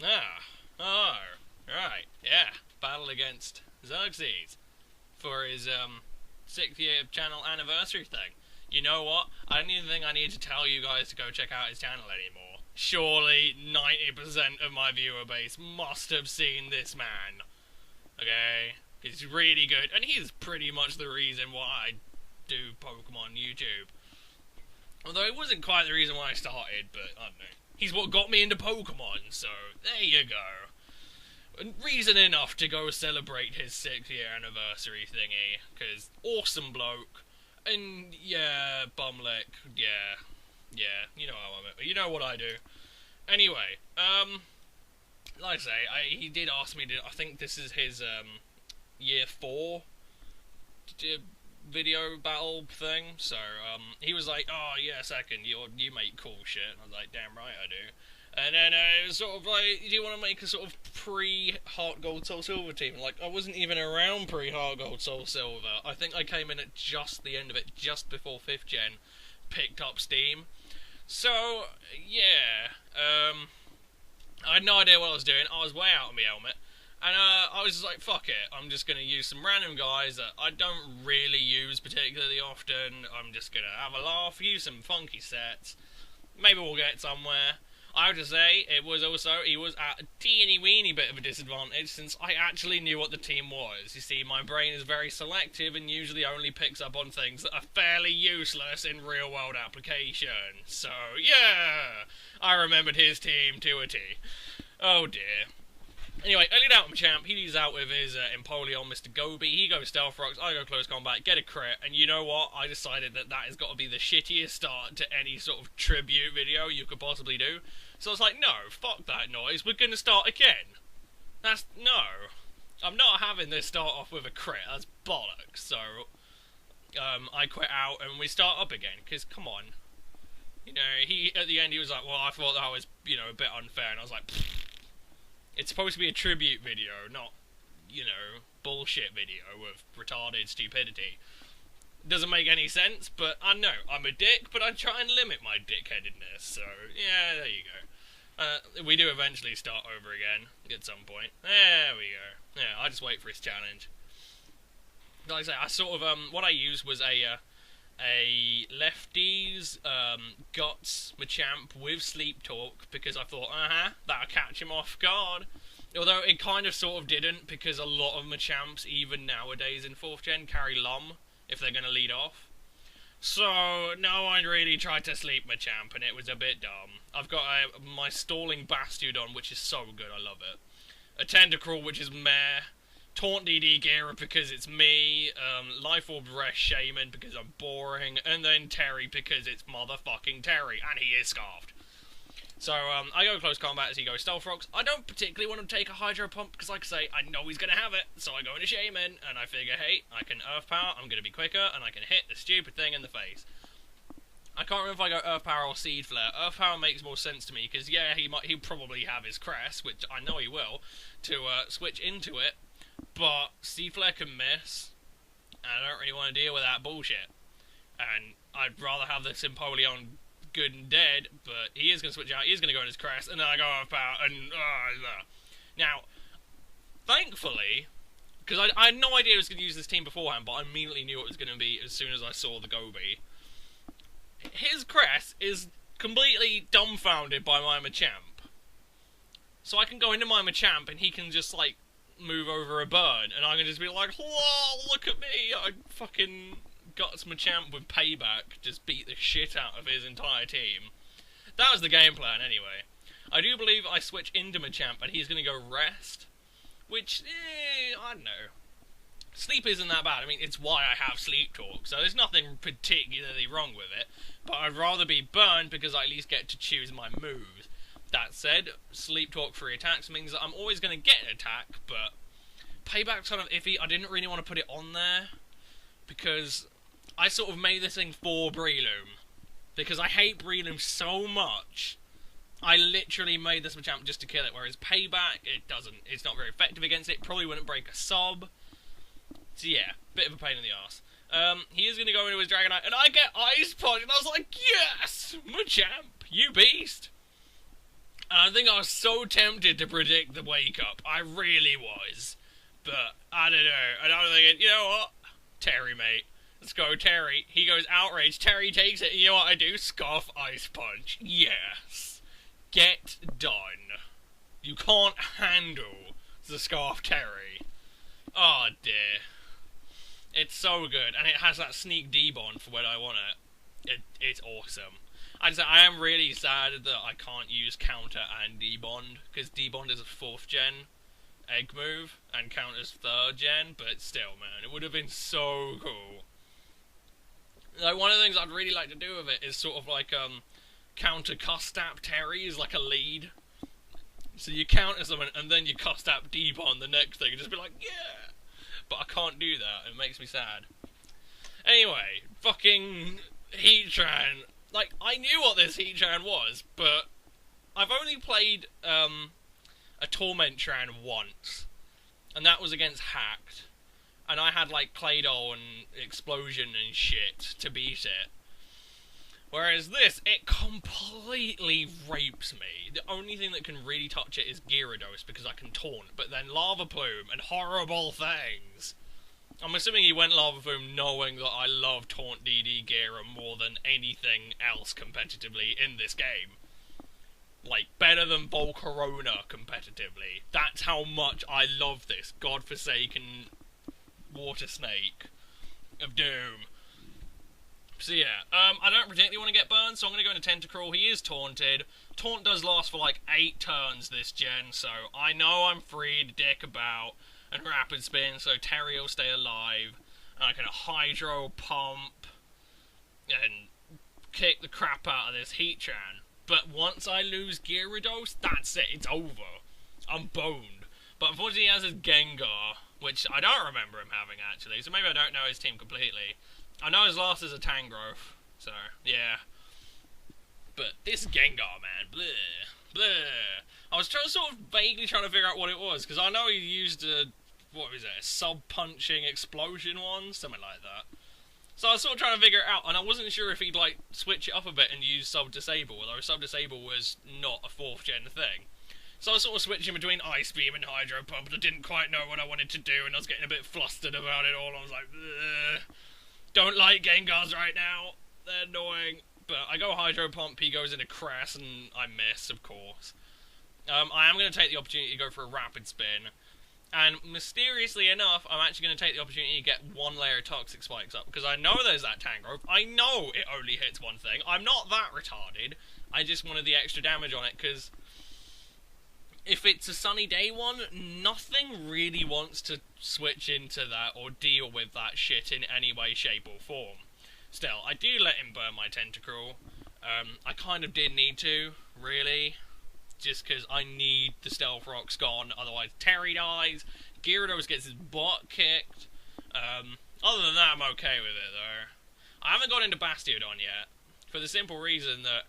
Ah, oh, right, yeah. Battle against Xerxes for his 6th-year channel anniversary thing. You know what? I don't even think I need to tell you guys to go check out his channel anymore. Surely 90% of my viewer base must have seen this man. Okay? He's really good, and he's pretty much the reason why I do Pokemon YouTube. Although it wasn't quite the reason why I started, but I don't know. He's what got me into Pokemon, so there you go. And reason enough to go celebrate his 6th-year anniversary thingy, because awesome bloke, and yeah, bumlick, yeah, you know how I'm, you know what I do. Anyway, like I say, he did ask me to, I think this is his, year 4 video battle thing, so, he was like, oh, yeah, second, you make cool shit, and I was like, damn right I do. And then it was sort of like, do you want to make a sort of pre-Heart Gold Soul Silver team? Like, I wasn't even around pre-Heart Gold Soul Silver. I think I came in at just the end of it, just before 5th gen picked up Steam. So, yeah, I had no idea what I was doing. I was way out of my element. And I was just like, fuck it, I'm just going to use some random guys that I don't really use particularly often. I'm just going to have a laugh, use some funky sets. Maybe we'll get somewhere. I have to say, he was at a teeny-weeny bit of a disadvantage since I actually knew what the team was. You see, my brain is very selective and usually only picks up on things that are fairly useless in real-world application. So, yeah, I remembered his team to a T. Oh dear. Anyway, I lead out Machamp, he leads out with his Empoleon, Mr. Gobi, he goes Stealth Rocks, I go Close Combat, get a crit, and you know what? I decided that has got to be the shittiest start to any sort of tribute video you could possibly do. So I was like, no, fuck that noise, we're gonna start again. No. I'm not having this start off with a crit, that's bollocks, so, I quit out and we start up again, because, come on. You know, at the end he was like, well, I thought that was, you know, a bit unfair, and I was like, pfft. It's supposed to be a tribute video, not, you know, bullshit video of retarded stupidity. Doesn't make any sense, but I know, I'm a dick, but I try and limit my dickheadedness, so, yeah, there you go. We do eventually start over again, at some point. There we go. Yeah, I just wait for his challenge. Like I say, I sort of, what I used was a lefties, Guts Machamp with Sleep Talk, because I thought, that'll catch him off guard. Although it kind of sort of didn't, because a lot of Machamps, even nowadays in 4th gen, carry Lum, if they're going to lead off. So, no one really tried to sleep Machamp, and it was a bit dumb. I've got my Stalling Bastiodon, which is so good, I love it. A Tentacruel, which is meh. Taunt DD Gira because it's me, Life Orb Resh Shaman because I'm boring, and then Terry because it's motherfucking Terry, and he is scarfed. So, I go Close Combat as he goes Stealth Rocks. I don't particularly want to take a Hydro Pump, because like I say, I know he's going to have it, so I go into Shaman, and I figure, hey, I can Earth Power, I'm going to be quicker, and I can hit the stupid thing in the face. I can't remember if I go Earth Power or Seed Flare. Earth Power makes more sense to me, because yeah, he'll probably have his Crest, which I know he will, to switch into it. But Seed Flare can miss, and I don't really want to deal with that bullshit. And I'd rather have this Empoleon good and dead, but he is going to switch out, he is going to go in his Crest, and then I go Earth Power, and now, thankfully, because I had no idea I was going to use this team beforehand, but I immediately knew what it was going to be as soon as I saw the Gobi. His Crest is completely dumbfounded by my Machamp. So I can go into my Machamp, and he can just, like, move over a bird, and I can just be like, whoa, look at me, I fucking Guts Machamp with Payback, just beat the shit out of his entire team. That was the game plan, anyway. I do believe I switch into Machamp, and he's going to go Rest, which, I don't know. Sleep isn't that bad, I mean, it's why I have Sleep Talk, so there's nothing particularly wrong with it, but I'd rather be burned because I at least get to choose my moves. That said, Sleep Talk free attacks means that I'm always going to get an attack, but Payback's kind of iffy. I didn't really want to put it on there, because I sort of made this thing for Breloom, because I hate Breloom so much. I literally made this Machamp just to kill it, whereas Payback, it's not very effective against it, probably wouldn't break a sub. So yeah, bit of a pain in the arse. He is going to go into his Dragonite, and I get Ice Punch, and I was like, yes, Machamp, you beast! And I think I was so tempted to predict the wake up. I really was. But, I don't know. And I was thinking, you know what? Terry, mate. Let's go, Terry. He goes outraged. Terry takes it. And you know what I do? Scarf ice punch. Yes. Get done. You can't handle the Scarf Terry. Oh, dear. It's so good. And it has that sneak debond for when I want it. It's awesome. I'd say I am really sad that I can't use counter and debond, because debond is a 4th gen egg move, and counter's 3rd gen, but still, man, it would have been so cool. Like, one of the things I'd really like to do with it is sort of like, counter Custap Terry is like a lead. So you counter someone, and then you Custap debond the next thing, and just be like, yeah! But I can't do that, it makes me sad. Anyway, fucking Heatran. Like, I knew what this Heatran was, but I've only played a Tormenttran once, and that was against Hacked, and I had like Claydol and Explosion and shit to beat it. Whereas this, it completely rapes me. The only thing that can really touch it is Gyarados, because I can taunt, but then Lava Plume and horrible things. I'm assuming he went Lava Plume knowing that I love Taunt DD Gira more than anything else competitively in this game. Like, better than Volcarona competitively. That's how much I love this godforsaken water snake of doom. So yeah, I don't particularly want to get burned, so I'm going to go into Tentacruel. He is taunted. Taunt does last for like 8 turns this gen, so I know I'm free to dick about and Rapid Spin, so Terry will stay alive. And I can Hydro Pump and kick the crap out of this Heatran. But once I lose Gyarados, that's it, it's over. I'm boned. But unfortunately he has his Gengar, which I don't remember him having actually, so maybe I don't know his team completely. I know his last is a Tangrowth, so yeah. But this Gengar, man, bleh, bleh. I was sort of vaguely trying to figure out what it was, because I know he used a, what was it, a sub-punching explosion one? Something like that. So I was sort of trying to figure it out, and I wasn't sure if he'd, like, switch it up a bit and use sub-disable, although sub-disable was not a 4th gen thing. So I was sort of switching between Ice Beam and Hydro Pump, but I didn't quite know what I wanted to do, and I was getting a bit flustered about it all. I was like, ugh, don't like Gengars right now, they're annoying. But I go Hydro Pump, he goes into Cress, and I miss, of course. I am going to take the opportunity to go for a Rapid Spin. And mysteriously enough, I'm actually going to take the opportunity to get 1 layer of Toxic Spikes up, because I know there's that Tangrowth. I know it only hits one thing. I'm not that retarded. I just wanted the extra damage on it, because if it's a sunny day one, nothing really wants to switch into that or deal with that shit in any way, shape, or form. Still, I do let him burn my Tentacruel. I kind of did need to, really. Just because I need the Stealth Rocks gone, otherwise Terry dies, Gyarados gets his butt kicked. Other than that, I'm okay with it, though. I haven't got into Bastiodon yet, for the simple reason that,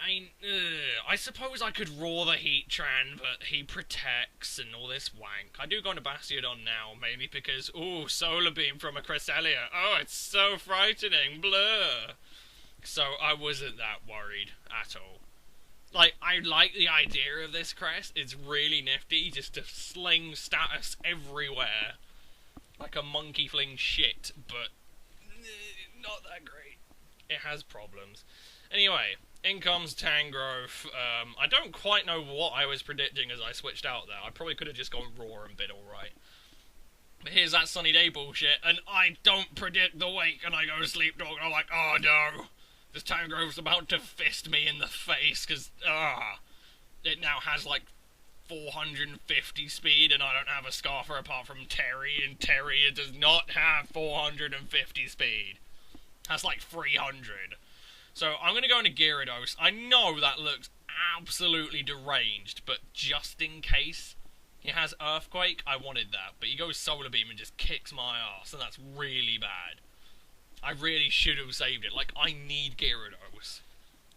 I suppose I could roar the Heatran, but he protects and all this wank. I do go into Bastiodon now, maybe because, ooh, Solar Beam from a Cresselia. Oh, it's so frightening, blur. So I wasn't that worried at all. Like, I like the idea of this crest. It's really nifty, just to sling status everywhere. Like a monkey fling shit, but not that great. It has problems. Anyway, in comes Tangrowth. I don't quite know what I was predicting as I switched out there. I probably could have just gone Roar and been alright. But here's that sunny day bullshit, and I don't predict the wake, and I go to Sleep Dog, and I'm like, oh no! This Tangrove's about to fist me in the face, because, it now has, like, 450 speed, and I don't have a Scarfer apart from Terry, and Terry does not have 450 speed. That's, like, 300. So, I'm gonna go into Gyarados. I know that looks absolutely deranged, but just in case he has Earthquake, I wanted that. But he goes Solar Beam and just kicks my ass, and that's really bad. I really should have saved it. Like, I need Gyarados.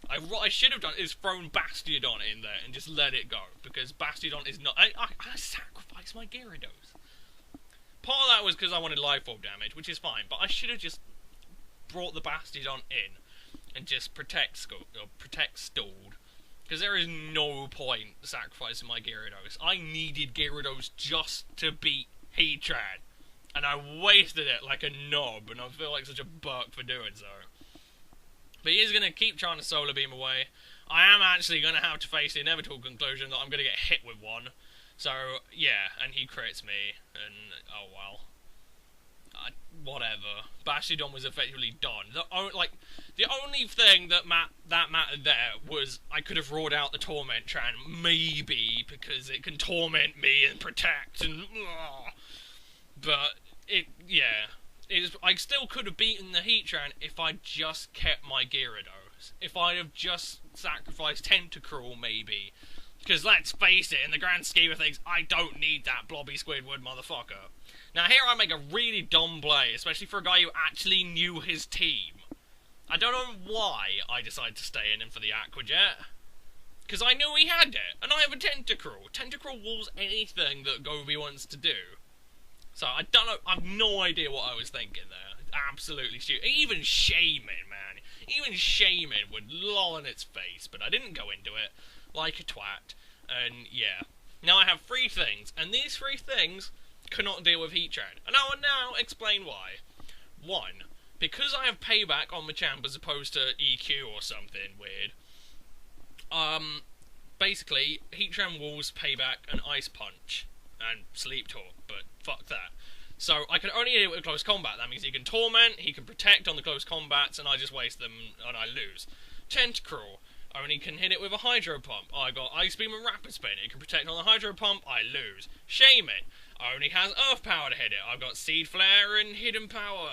I should have done is thrown Bastiodon in there and just let it go, because Bastiodon is not... I sacrificed my Gyarados. Part of that was because I wanted Life Orb damage, which is fine, but I should have just brought the Bastiodon in and just protect stalled. because there is no point sacrificing my Gyarados. I needed Gyarados just to beat Heatran, and I wasted it like a knob, and I feel like such a buck for doing so. But he is going to keep trying to Solar Beam away. I am actually going to have to face the inevitable conclusion that I'm going to get hit with one. So, yeah, and he crits me, and oh well. Whatever. Bastiodon was effectively done. The only thing that mattered there was I could have roared out the Torment-tran, maybe, because it can torment me and protect, and but I still could have beaten the Heatran if I just kept my Gyarados. If I'd have just sacrificed Tentacruel, maybe. Because let's face it, in the grand scheme of things, I don't need that blobby Squidward motherfucker. Now here I make a really dumb play, especially for a guy who actually knew his team. I don't know why I decided to stay in him for the Aqua Jet. Because I knew he had it, and I have a Tentacruel. Tentacruel walls anything that Gobi wants to do. So I don't know, I have no idea what I was thinking there. Absolutely stupid. Even Shaman, man. Even Shaman would loll on its face, but I didn't go into it like a twat. And yeah. Now I have 3 things, and these 3 things cannot deal with Heatran. And I will now explain why. 1. Because I have payback on Machamp as opposed to EQ or something weird. Basically, Heatran walls payback and Ice Punch and Sleep Talk, but fuck that. So I can only hit it with close combat. That means he can torment, he can protect on the close combats, and I just waste them and I lose. Tentacruel only can hit it with a Hydro Pump. I got Ice Beam and Rapid Spin. It can protect on the Hydro Pump, I lose. Shaman only has Earth Power to hit it. I've got Seed Flare and Hidden Power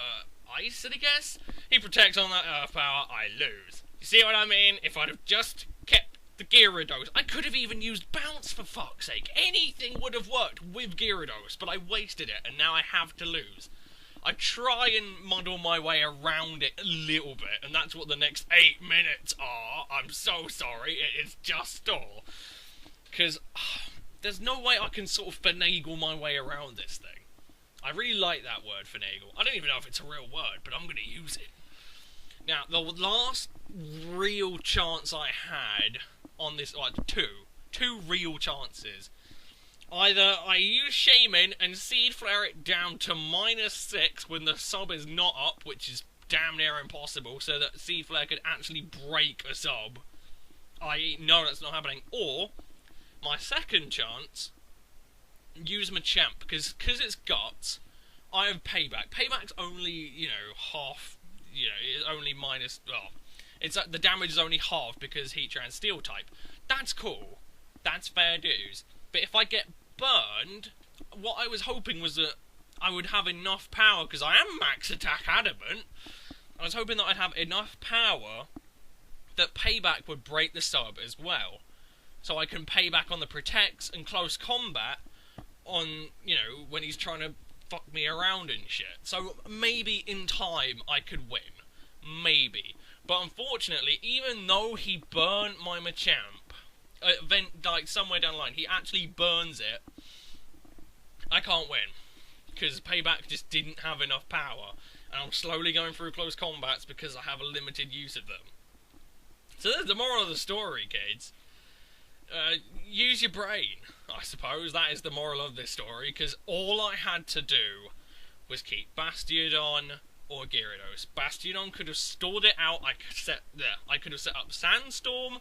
Ice, I guess? He protects on that Earth Power, I lose. You see what I mean? If I'd have just kept the Gyarados, I could have even used Bounce for fuck's sake. Anything would have worked with Gyarados, but I wasted it, and now I have to lose. I try and muddle my way around it a little bit, and that's what the next 8 minutes are. I'm so sorry, it is just stall. Because there's no way I can sort of finagle my way around this thing. I really like that word, finagle. I don't even know if it's a real word, but I'm going to use it. Now, the last real chance I had on this, like, two real chances. Either I use Shaman and Seed Flare it down to -6 when the sub is not up, which is damn near impossible, so that Seed Flare could actually break a sub. No, that's not happening. Or, my second chance, use Machamp, because it's Guts, I have Payback. Payback's only, half, it's only minus, well, the damage is only half because Heatran's Steel type. That's cool. That's fair dues. But if I get burned, what I was hoping was that I would have enough power, because I am max attack adamant. I was hoping that I'd have enough power that Payback would break the sub as well. So I can payback on the protects and close combat on, when he's trying to fuck me around and shit. So maybe in time I could win. Maybe. But unfortunately, even though he burnt my Machamp, somewhere down the line, he actually burns it, I can't win. Because Payback just didn't have enough power. And I'm slowly going through close combats because I have a limited use of them. So that's the moral of the story, kids. Use your brain, I suppose. That is the moral of this story, because all I had to do was keep Bastiodon or Gyarados. Bastiodon could have stalled it out. I could have set up Sandstorm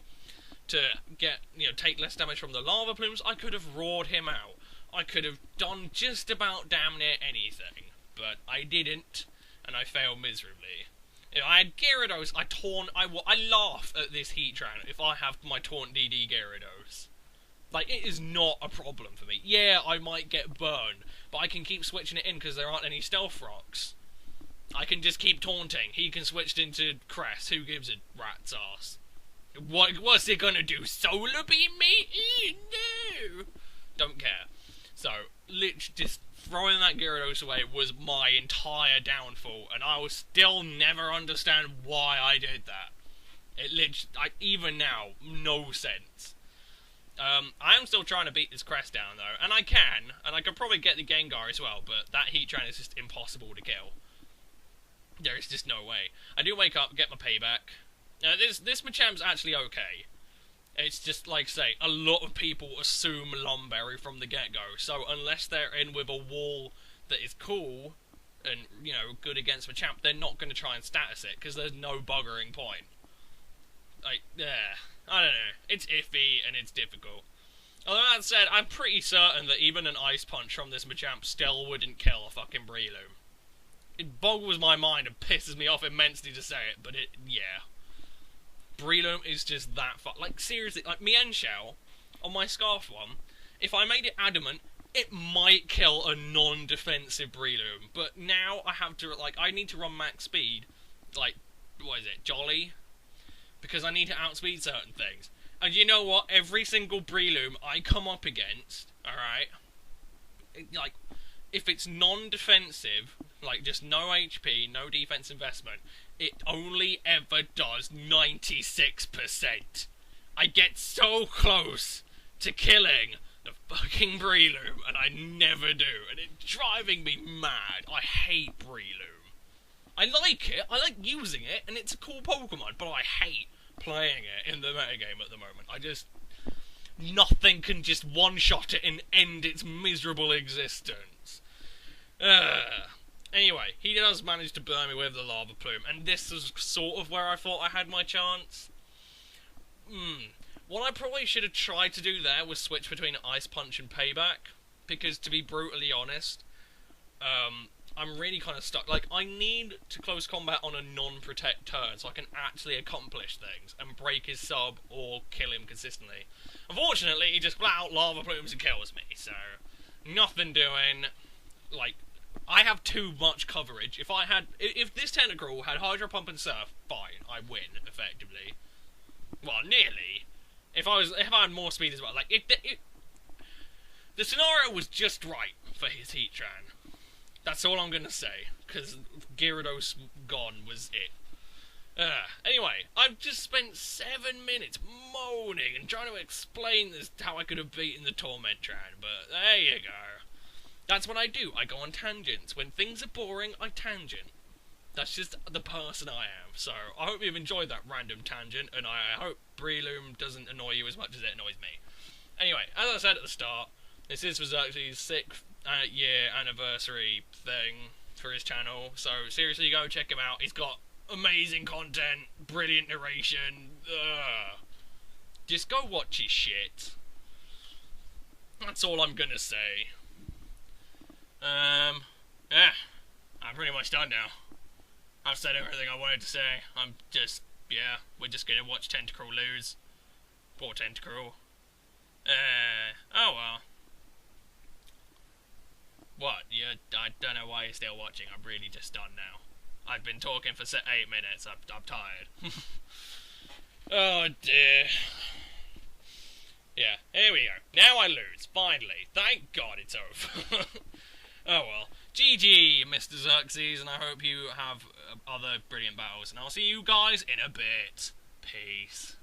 to get, take less damage from the lava plumes. I could have roared him out. I could have done just about damn near anything, but I didn't, and I failed miserably. If I had Gyarados, I laugh at this Heatran if I have my Taunt DD Gyarados. Like, it is not a problem for me. Yeah, I might get burned, but I can keep switching it in because there aren't any Stealth Rocks. I can just keep taunting. He can switch into Crest. Who gives a rat's ass? What's it gonna do? Solar Beam me? No! Don't care. So, literally just throwing that Gyarados away was my entire downfall, and I will still never understand why I did that. It literally, even now, no sense. I am still trying to beat this Crest down, though, and I could probably get the Gengar as well, but that Heatran is just impossible to kill. There is just no way. I do wake up, get my payback. This Machamp's actually okay. It's just, like say, a lot of people assume Lumberry from the get-go, so unless they're in with a wall that is cool, and, you know, good against Machamp, they're not going to try and status it, because there's no buggering point. Like, I don't know, it's iffy, and it's difficult. Although that said, I'm pretty certain that even an Ice Punch from this Machamp still wouldn't kill a fucking Breloom. It boggles my mind and pisses me off immensely to say it, but yeah. Breloom is just that like, seriously, like, Mienshao, on my Scarf one, if I made it adamant, it might kill a non-defensive Breloom, but now I have to, like, I need to run max speed, like, what is it, Jolly? Because I need to outspeed certain things. And you know what? Every single Breloom I come up against, alright, like, if it's non-defensive, like, just no HP, no defense investment, it only ever does 96%. I get so close to killing the fucking Breloom, and I never do, and it's driving me mad. I hate Breloom. I like it, I like using it, and it's a cool Pokemon, but I hate playing it in the metagame at the moment. Nothing can just one-shot it and end its miserable existence. Anyway, he does manage to burn me with the Lava Plume, and this is sort of where I thought I had my chance. What I probably should have tried to do there was switch between Ice Punch and Payback, because to be brutally honest, I'm really kind of stuck. Like, I need to close combat on a non-protect turn so I can actually accomplish things and break his sub or kill him consistently. Unfortunately, he just flat out Lava Plumes and kills me, so nothing doing. Like, I have too much coverage. If this Tentacruel had Hydro Pump and Surf, fine, I win, effectively. Well, nearly. If I had more speed as well. Like, the scenario was just right for his Heatran. That's all I'm gonna say, because Gyarados gone was it. Anyway, I've just spent 7 minutes moaning and trying to explain this how I could have beaten the Tormentran, but there you go. That's what I do. I go on tangents. When things are boring, I tangent. That's just the person I am. So, I hope you've enjoyed that random tangent, and I hope Breloom doesn't annoy you as much as it annoys me. Anyway, as I said at the start, this is for Xerxes' 6th year anniversary thing for his channel, so seriously, go check him out. He's got amazing content, brilliant narration. Just go watch his shit. That's all I'm gonna say. Yeah, I'm pretty much done now. I've said everything I wanted to say. We're just gonna watch Tentacruel lose. Poor Tentacruel. Oh well. What? I don't know why you're still watching. I'm really just done now. I've been talking for 8 minutes. I'm tired. Oh dear. Yeah, here we go. Now I lose, finally. Thank God it's over. Oh well. GG, Mr. Xerxes, and I hope you have other brilliant battles. And I'll see you guys in a bit. Peace.